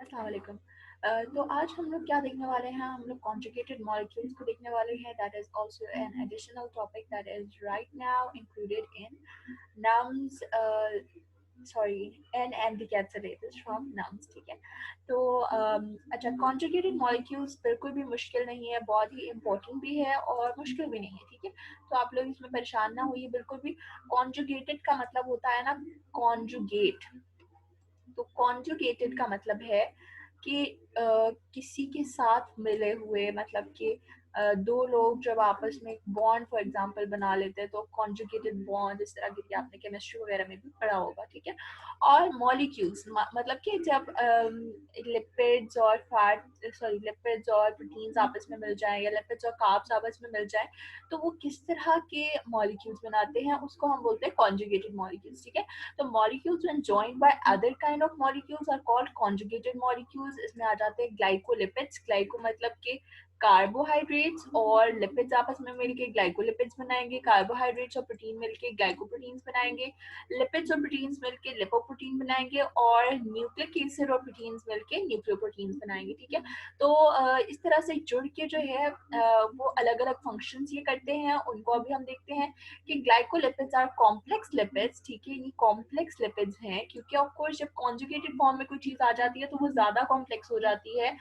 अस्सलाम वालेकुम। तो आज हम लोग क्या देखने वाले हैं, हम लोग कॉन्जुगेटेड मॉलिक्यूल्स को देखने वाले हैं। That is also an additional topic that is right now included in nouns, sorry, an encapsulated from nouns. ठीक है, तो अच्छा, कॉन्जुगेटेड मॉलिक्यूल्स बिल्कुल भी मुश्किल नहीं है, बहुत ही इंपॉर्टेंट भी है और मुश्किल भी नहीं है। ठीक है, तो आप लोग इसमें परेशान ना होइए बिल्कुल भी। कॉन्जुगेटेड का मतलब होता है ना कॉन्जुगेट। तो कॉन्जुगेटेड का मतलब है कि किसी के साथ मिले हुए, मतलब कि दो लोग जब आपस में बॉन्ड फॉर एग्जांपल बना लेते हैं तो कॉन्जुगेटेड बॉन्ड, इस तरह की आपने केमिस्ट्री वगैरह में भी पढ़ा होगा। ठीक है, और मॉलिक्यूल्स मतलब कि जब लिपिड्स और फैट, सॉरी, लिपिड्स और प्रोटीन्स आपस में मिल जाएं या लिपिड्स और कार्ब्स आपस में मिल जाएं तो वो किस तरह के मॉलिक्यूल्स बनाते हैं उसको हम बोलते हैं कॉन्जुगेटेड मॉलिक्यूल्स। ठीक है, तो molecules when joined by other kind of molecules are called conjugated molecules। इसमें आ जाते हैं ग्लाइकोलिपिड्स। ग्लाइको मतलब कि कार्बोहाइड्रेट्स, और लिपिड्स आपस में मिलके ग्लाइकोलिपिड्स बनाएंगे, कार्बोहाइड्रेट्स और प्रोटीन मिलके ग्लाइकोप्रोटीन्स बनाएंगे, लिपिड्स और प्रोटीन्स मिलके लिपोप्रोटीन बनाएंगे, और न्यूक्लिक एसिड और प्रोटीन्स मिलके न्यूक्लियोप्रोटीन्स बनाएंगे। ठीक है, तो इस तरह से जुड़ के जो है वो अलग अलग फंक्शंस ये करते हैं, उनको अभी हम देखते हैं कि ग्लाइकोलिपिड्स आर कॉम्प्लेक्स लिपिड्स। ठीक है, ये कॉम्प्लेक्स लिपिड्स हैं क्योंकि ऑफ कोर्स जब कॉन्जुगेटेड फॉर्म में कोई चीज आ जाती है तो वो ज्यादा कॉम्प्लेक्स हो जाती है,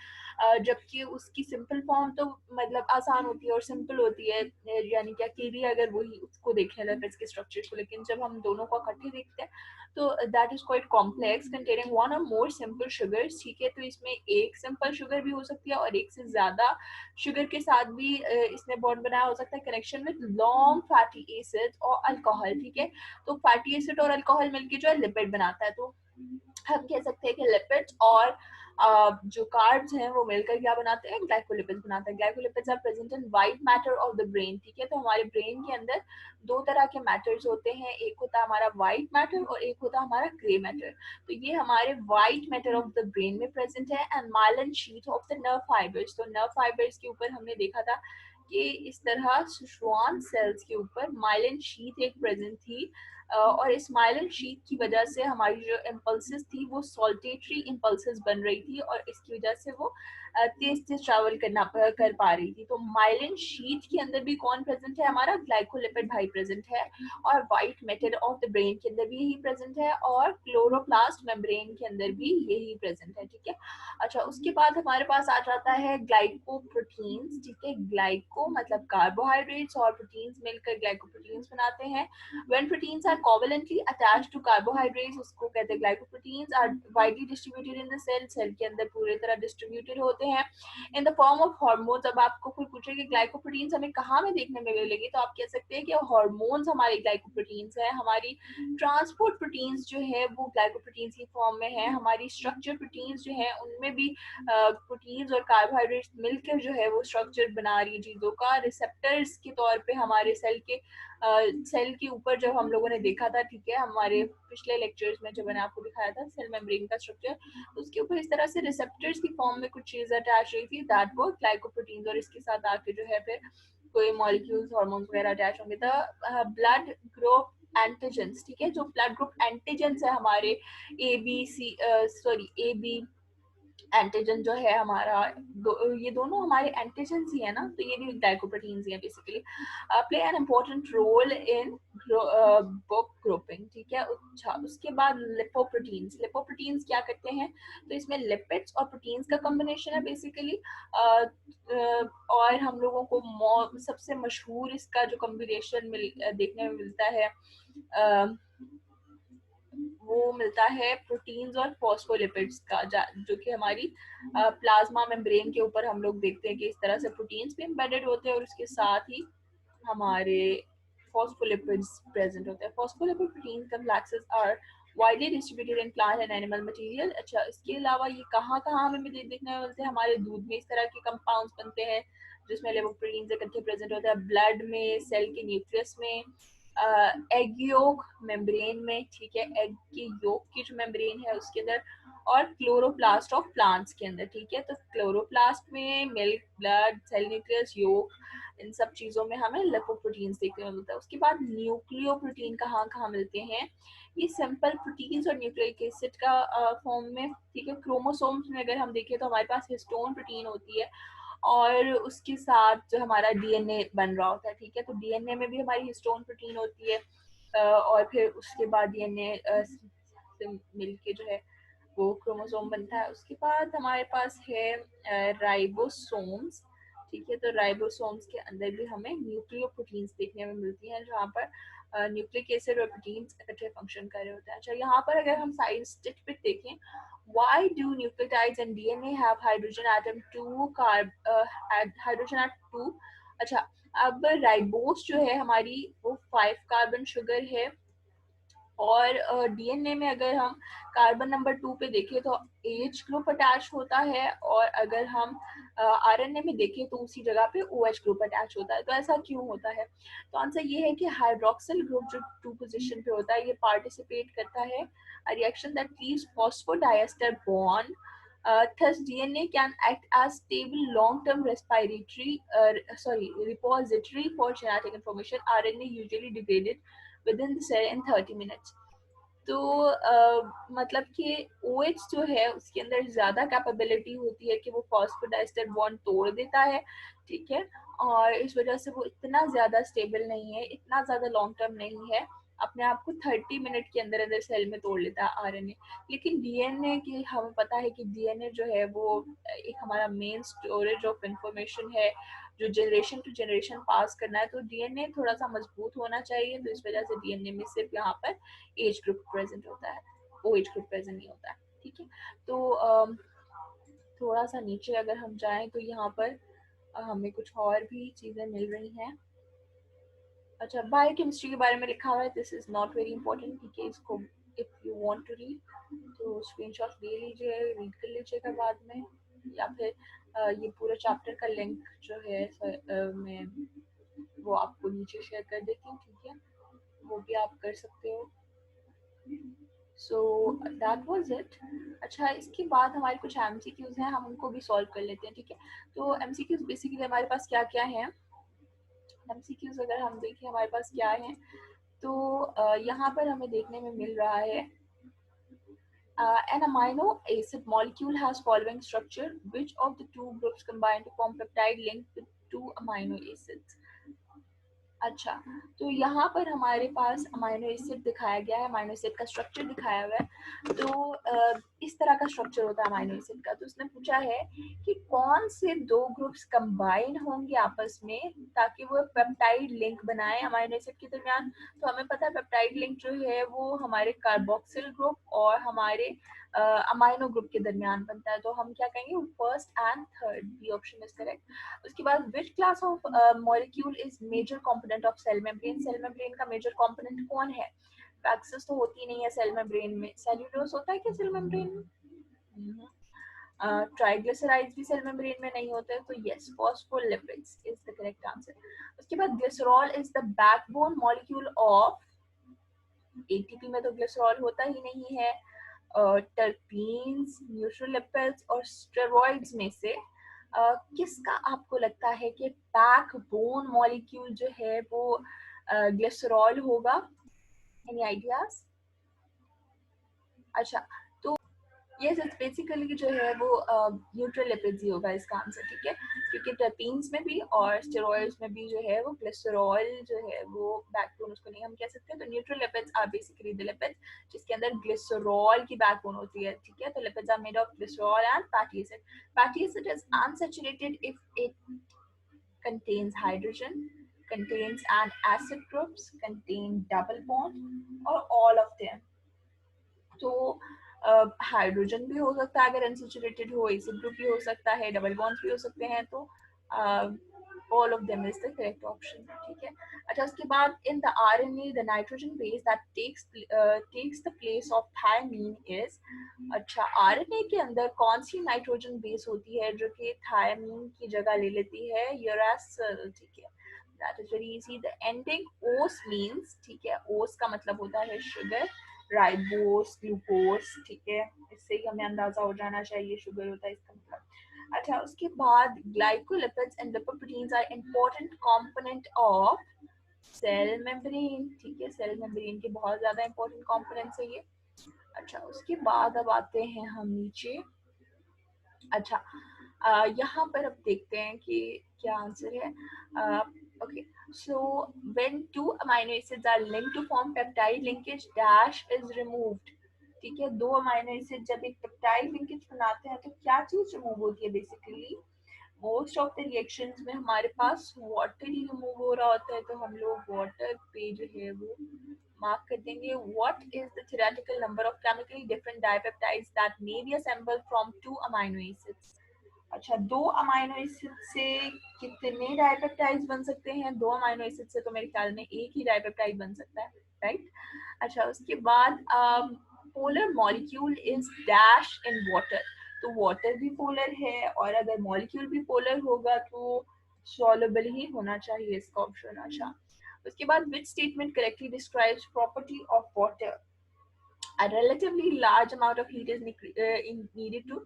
जबकि उसकी सिंपल फॉर्म तो मतलब आसान होती है और सिंपल होती है। यानी कि अकेली अगर वही उसको देखें लिपिड्स के स्ट्रक्चर को, लेकिन जब हम दोनों को इकट्ठे देखते हैं तो that is quite complex containing one और मोर सिंपल शुगर्स। ठीक है, तो इसमें एक सिंपल शुगर भी हो सकती है और एक से ज्यादा शुगर के साथ भी इसमें बॉन्ड बनाया हो सकता है connection with long fatty acid और अल्कोहल। ठीक है, तो फैटी एसिड और अल्कोहल मिलके जो है लिपिड बनाता है। तो हम कह सकते हैं कि लिपिड्स और जो कार्ब्स हैं वो मिलकर क्या बनाते हैं, ग्लाइकोलिपिड्स बनाते हैं। Glycolipids are present in white matter of the brain. ठीक है, तो हमारे ब्रेन के अंदर दो तरह के मैटर्स होते हैं, एक होता है हमारा व्हाइट मैटर और एक होता है हमारा ग्रे मैटर। तो ये हमारे white matter of the brain में प्रेजेंट है and myelin sheath of the nerve fibres. तो नर्व फाइबर्स के ऊपर हमने देखा था कि इस तरह सुषुवान सेल्स के ऊपर माइलिन शीट एक प्रेजेंट थी, और इस माइलिन शीट की वजह से हमारी जो इम्पल्सेस थी वो सॉल्टेटरी इम्पल्सेस बन रही थी और इसकी वजह से वो तेज तेज ट्रैवल कर पा रही थी। तो माइलिन शीट के अंदर भी कौन प्रेजेंट है, हमारा ग्लाइकोलिपिड भाई प्रेजेंट है, और white matter of the brain के अंदर भी यही प्रेजेंट है, और क्लोरोप्लास्ट मेम्ब्रेन के अंदर भी यही प्रेजेंट है। ठीक है, अच्छा, उसके बाद हमारे पास आ जाता है ग्लाइकोप्रोटीन्स। ठीक है, ग्लाइको मतलब कार्बोहाइड्रेट्स और प्रोटीन्स मिलकर ग्लाइकोप्रोटीन्स बनाते हैं। When proteins are covalently attached to carbohydrates, उसको कहते हैं glycoproteins, are widely distributed in the cell। Cell के अंदर पूरी तरह डिस्ट्रीब्यूटेड होते हैं in the form of hormones। अब आपको कोई पूछे कि ग्लाइकोप्रोटीन्स हमें कहाँ में देखने में मिलेगी, तो आप कह सकते हैं कि हॉर्मोन्स हमारे ग्लाइकोप्रोटीन्स है। हमारी ट्रांसपोर्ट प्रोटीन्स जो है वो ग्लाइकोप्रोटीन्स की फॉर्म में है। हमारी स्ट्रक्चर प्रोटीन्स जो है उनमें भी प्रोटीन्स और कार्बोहाइड्रेट्स मिलकर जो है वो स्ट्रक्चर बना रही है चीजों का। रिसेप्टर्स के तौर पे हमारे सेल के ऊपर जब हम लोगों ने देखा था, ठीक है, हमारे पिछले लेक्चर्स में जब मैंने आपको दिखाया था सेल मेम्ब्रेन का स्ट्रक्चर, तो उसके ऊपर इस तरह से रिसेप्टर्स की फॉर्म में कुछ चीज अटैच रही थी, दैट वो ग्लाइकोप्रोटीन्स, और इसके साथ आके जो है फिर कोई मॉलिक्यूल्स हार्मोन्स वगैरह अटैच होंगे। तो ब्लड ग्रुप एंटीजेंस, ठीक है, जो ब्लड ग्रुप एंटीजेंस है हमारे A B C, sorry, A B antigen जो है हमारा, ये दोनों हमारे एंटीजन्स ही है ना, तो ये भी ग्लाइकोप्रोटीन्स ही है basically, play an important role in book grouping. ठीक है, अच्छा, उसके बाद लिपोप्रोटीन्स। लिपोप्रोटीन्स क्या करते हैं, तो इसमें लिपिड्स और प्रोटीन्स का कॉम्बिनेशन है बेसिकली, और हम लोगों को सबसे मशहूर इसका जो कॉम्बिनेशन देखने में मिलता है, वो मिलता है प्रोटीन्स और फॉस्फोलिपिड्स का, जो कि हमारी प्लाज्मा मेम्ब्रेन के ऊपर हम लोग देखते हैं कि इस तरह से प्रोटीन्स भी एम्बेडेड होते हैं और उसके साथ ही हमारे फॉस्फोलिपिड्स प्रेजेंट होते हैं। Phospholipid protein complexes are widely distributed in plant and animal material। अच्छा, इसके अलावा ये कहाँ कहाँ हमें देखने में मिलते हैं, हमारे दूध में इस तरह के कंपाउंड्स बनते हैं जिसमें लिपोप्रोटीन्स इकट्ठे प्रेजेंट होते हैं, ब्लड में, सेल के न्यूक्लियस में, एग योक मेम्ब्रेन में, ठीक है, एग के योक की जो मेम्ब्रेन है उसके अंदर, और क्लोरोप्लास्ट ऑफ प्लांट्स के अंदर, ठीक है। तो क्लोरोप्लास्ट में मिल्क, ब्लड, सेल न्यूक्लियस, योक, इन सब चीज़ों में हमें लिपोप्रोटीन्स देखने को मिलता है। उसके बाद न्यूक्लियो प्रोटीन कहाँ कहाँ मिलते हैं, ये सिंपल प्रोटीन्स और न्यूक्लिक एसिड का फॉर्म में, ठीक है। क्रोमोसोम्स में अगर हम देखें तो हमारे पास हिस्टोन प्रोटीन होती है, और उसके साथ जो हमारा डीएनए बन रहा होता है, ठीक है। तो डीएनए में भी हमारी हिस्टोन प्रोटीन होती है, और फिर उसके बाद डीएनए से मिलके जो है वो क्रोमोसोम बनता है। उसके बाद हमारे पास है राइबोसोम्स, ठीक है। तो राइबोसोम्स के अंदर भी हमें न्यूक्लियो प्रोटीन्स देखने में मिलती हैं, जहाँ पर न्यूक्लिक एसिड और प्रोटीन्स इकट्ठे फंक्शन कर रहे होते हैं। अच्छा, यहाँ पर अगर हम साइड स्टिच पे देखें, why do nucleotides and DNA have hydrogen atom 2 hydrogen at 2? अच्छा, अब राइबोस जो है हमारी वो 5 कार्बन शुगर है, और डीएनए में अगर हम कार्बन नंबर 2 पे देखें तो एच ग्रुप अटैच होता है, और अगर हम आरएनए में देखें तो उसी जगह पे ओएच ग्रुप अटैच होता है। तो ऐसा क्यों होता है? तो आंसर ये है कि हाइड्रोक्सिल ग्रुप जो 2 पोजीशन पे होता है, ये पार्टिसिपेट करता है a reaction that leaves phosphodiester bond. Thus, DNA can act as stable long-term repository for genetic information. RNA usually degraded within the cell in 30 minutes. तो मतलब कि OH जो है उसके अंदर ज़्यादा कैपेबिलिटी होती है कि वो फॉस्फोडाइस्टर बॉन्ड तोड़ देता है, ठीक है। और इस वजह से वो इतना ज़्यादा स्टेबल नहीं है, इतना ज़्यादा लॉन्ग टर्म नहीं है, अपने आप को 30 मिनट के अंदर अंदर सेल में तोड़ लेता है आरएनए। लेकिन डीएनए की हमें पता है कि डीएनए जो है वो एक हमारा मेन स्टोरेज ऑफ इंफॉर्मेशन है, जो जनरेशन टू जनरेशन पास करना है। तो डीएनए थोड़ा सा मजबूत होना चाहिए, तो इस वजह से डीएनए में सिर्फ यहाँ पर एज ग्रुप प्रेजेंट होता है, ओ एज ग्रुप प्रेजेंट नहीं होता है, ठीक है। तो थोड़ा सा नीचे अगर हम जाएं तो यहाँ पर हमें कुछ और भी चीज़ें मिल रही हैं। अच्छा, बायोकेमिस्ट्री के बारे में लिखा हुआ है, this is not very important, ठीक है। इसको if you want to read तो स्क्रीनशॉट ले लीजिए, रीड कर लीजिएगा बाद में, या फिर ये पूरा चैप्टर का लिंक जो है मैं वो आपको नीचे शेयर कर देती हूँ, ठीक है, वो भी आप कर सकते हो। So that was it. अच्छा, इसके बाद हमारे कुछ एमसीक्यूज हैं, हम उनको भी सॉल्व कर लेते हैं, ठीक है। तो एमसीक्यूज बेसिकली हमारे पास क्या क्या है, एमसीक्यूज अगर हम देखें हमारे पास क्या है, तो यहाँ पर हमें देखने में मिल रहा है an amino acid molecule has following structure, which of the two groups combine to form peptide linked with two amino acids? अच्छा, तो यहाँ पर हमारे पास अमाइनो एसिड दिखाया गया है, अमाइनो एसिड का स्ट्रक्चर दिखाया हुआ है। तो इस तरह का स्ट्रक्चर होता है अमाइनो एसिड का। तो उसने पूछा है कि कौन से दो ग्रुप्स कंबाइन होंगे आपस में ताकि वो पेप्टाइड लिंक बनाए अमाइनो एसिड के दरमियान। तो हमें पता है पेप्टाइड लिंक जो है वो हमारे कार्बोक्सिल ग्रुप और हमारे अमाइनो ग्रुप के दरमियान बनता है। तो हम क्या कहेंगे, first and third, B option is correct. उसके बाद which class of molecule is major component of cell membrane? Cell membrane का मेजर कंपोनेंट कौन है? वैक्सीज तो होती नहीं है सेल मेम्ब्रेन में। सेल्यूलोज होता है क्या सेल मेम्ब्रेन में? ट्राइग्लिसराइड्स भी सेल मेम्ब्रेन में नहीं होते हैं, तो yes, phospholipids is the correct answer. उसके बाद glycerol is the backbone molecule of, ATP में तो ग्लिसरॉल होता ही नहीं है। टर्पीन्स, न्यूट्रोलिपिड्स और स्टेरॉइड्स में से किसका आपको लगता है कि बैकबोन मॉलिक्यूल जो है वो ग्लिसरॉल होगा? Any ideas? अच्छा, तो यस, इट्स बेसिकली जो है वो न्यूट्रोलिपिड्स ही होगा इसका आंसर, ठीक है। क्योंकि टर्पीन्स में भी और स्टेरॉइड्स में भी जो है वो ग्लिसरॉल जो है वो बैकबोन उसको नहीं हम कह सकते। तो न्यूट्रोलिपिड्स आर बेसिकली द लिपिड्स जिसके अंदर ग्लिसरॉल की बैकबोन होती है, ठीक है। तो lipids are made of glycerol and fatty acid. Fatty acid is unsaturated if it contains hydrogen, contains an acid groups, contain double bond or all of them. तो hydrogen भी हो सकता है अगर अनसैचुरेटेड हो, एसिड ग्रुप भी हो सकता है, डबल बॉन्ड्स भी हो सकते हैं। तो all of them is the correct option, ठीक है। अच्छा, उसके बाद in the RNA the nitrogen base that takes the place of thiamine is, अच्छा, आरएनए के अंदर कौन सी नाइट्रोजन बेस होती है जो कि थायमीन की जगह ले लेती है? यूरासिल, ठीक है। That is very easy. The ending ओस मीन्स, ठीक है, ओस का मतलब होता है शुगर, राइबोस, ग्लूकोस, ठीक है, इससे ही हमें अंदाजा हो जाना चाहिए शुगर होता है इसका मतलब. अच्छा, उसके बाद glycolipids and lipoproteins are important component of cell membrane, ठीक है, सेल मेम्ब्रेन के बहुत ज्यादा इंपॉर्टेंट कंपोनेंट्स है ये. अच्छा, उसके बाद अब आते हैं हम नीचे. अच्छा, यहाँ पर अब देखते हैं कि क्या आंसर है. Okay, so when two amino acids are linked to form peptide linkage dash is removed. ठीक है, दो अमाइनो एसिड जब एक पेप्टाइड लिंकेज बनाते हैं तो क्या चीज रिमूव होती है? Basically most of the reactions में हमारे पास वाटर ही रिमूव हो रहा होता है, तो हम लोग वाटर पे जो है वो मार्क कर देंगे. What is the theoretical number of chemically different dipeptides that may be assembled from two amino acids? अच्छा, दो अमाइनो एसिड से कितने डाइपेप्टाइड्स बन सकते हैं? दो अमाइनो एसिड से तो मेरे ख्याल में एक ही डाइपेप्टाइड बन सकता है, राइट. अच्छा, उसके बाद polar molecule is dash in water. तो वाटर भी पोलर है, और अगर मॉलिक्यूल भी पोलर होगा तो सॉल्युबल ही होना चाहिए इसका ऑप्शन. अच्छा, उसके बाद which statement correctly describes property of water? A relatively large amount of heat is needed to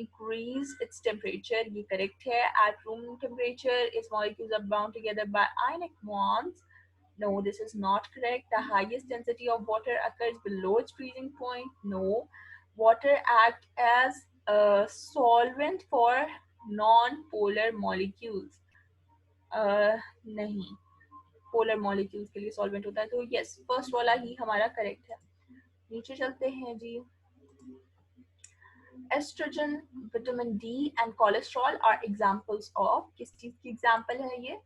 increase its temperature. ये correct है. At room temperature, its molecules are bound together by ionic bonds. No, this is not correct. The highest density of water occurs below its freezing point. No. Water acts as a solvent for non-polar molecules. नहीं, polar molecules के लिए solvent होता है. तो yes, first वाला ही हमारा correct है. नीचे चलते हैं जी. Estrogen, vitamin D and cholesterol are examples of. किस चीज की एग्जांपल है ये?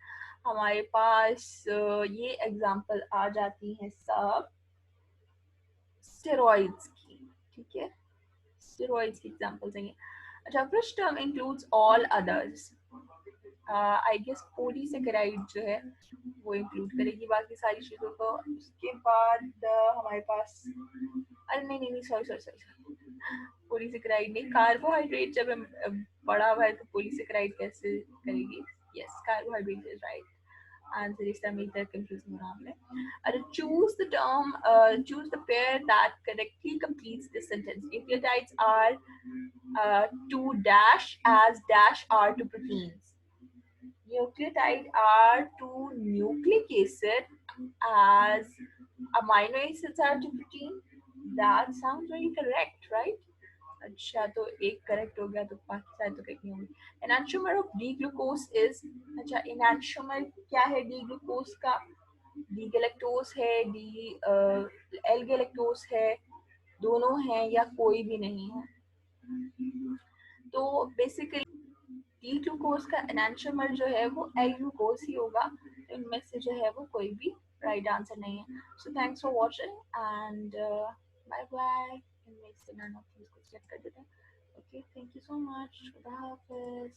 हमारे पास ये एग्जांपल आ जाती हैं सब स्टेरॉइड्स की, ठीक है, स्टेरॉइड्स की एग्जांपल्स हैं ये. अच्छा, which term includes all others? I guess polysaccharide जो है वो इंक्लूड करेगी बाकी सारी चीजों को. उसके बाद हमारे पास, अरे नहीं नहीं नहीं, सॉरी सॉरी सॉरी, पॉलीसेकेराइड नहीं, कार्बोहाइड्रेट. जब बड़ा हुआ है तो पॉलीसेकेराइड कैसे करेगी? Yes, carbohydrate is right answer. इस टाइम इधर कंफ्यूजन हो रहा हमने. अरे, choose the term, choose the pair that correctly completes this sentence. Nucleotides are to dash as dash are to proteins. Nucleotide are to nucleic acid as amino acids are to protein. That sounds very correct, right? अच्छा, तो एक correct हो गया तो बाकी सारे तो correct नहीं होंगे. एनांशोमर ऑफ डी ग्लूकोज इज. अच्छा, एनांशोमर क्या है डी ग्लूकोज का? डी गैलेक्टोज है, डी एल गैलेक्टोज है, दोनों हैं या कोई भी नहीं है? तो बेसिकली डी ग्लूकोज का एनांशोमर जो है वो एल ग्लूकोज ही होगा. तो इनमें से जो है वो कोई भी राइट आंसर नहीं है. So thanks for watching and bye bye. इनमें से नन ऑफ दीज को चेक कर देते हैं. Okay, thank you so much. खुदा हाफिज.